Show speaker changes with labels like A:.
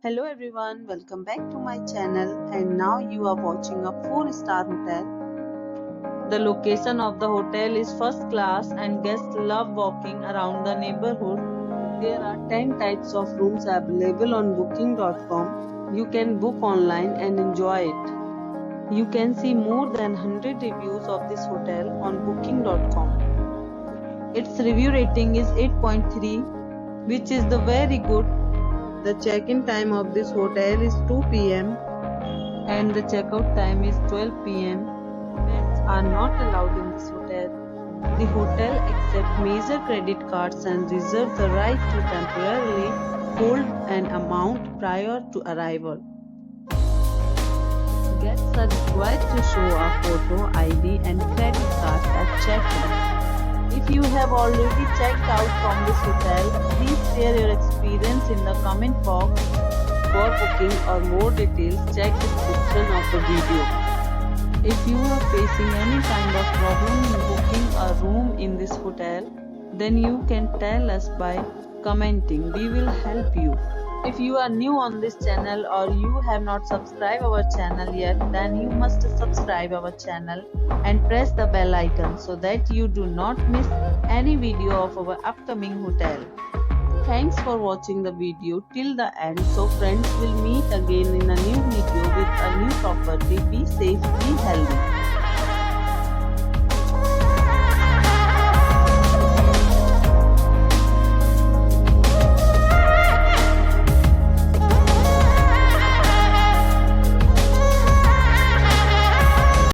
A: Hello everyone, welcome back to my channel, and now you are watching a 4-star hotel. The location of the hotel is first class and guests love walking around the neighborhood. There are 10 types of rooms available on booking.com. You can book online and enjoy it. You can see more than 100 reviews of this hotel on booking.com. Its review rating is 8.3, which is the very good. The check-in time of this hotel is 2 p.m. and the check-out time is 12 p.m. Pets are not allowed in this hotel. The hotel accepts major credit cards and reserves the right to temporarily hold an amount prior to arrival. Guests are required to show a photo ID and credit card at check-in. If you have already checked out from this hotel, please share your experience in the comment box. For booking or more details, check description of the video. If you are facing any kind of problem in booking a room in this hotel, then you can tell us by commenting. We will help you. If you are new on this channel or you have not subscribed our channel yet, then you must subscribe our channel and press the bell icon so that you do not miss any video of our upcoming hotel. Thanks for watching the video till the end. So friends, will meet again in a new video with a new property. Be safe, be healthy.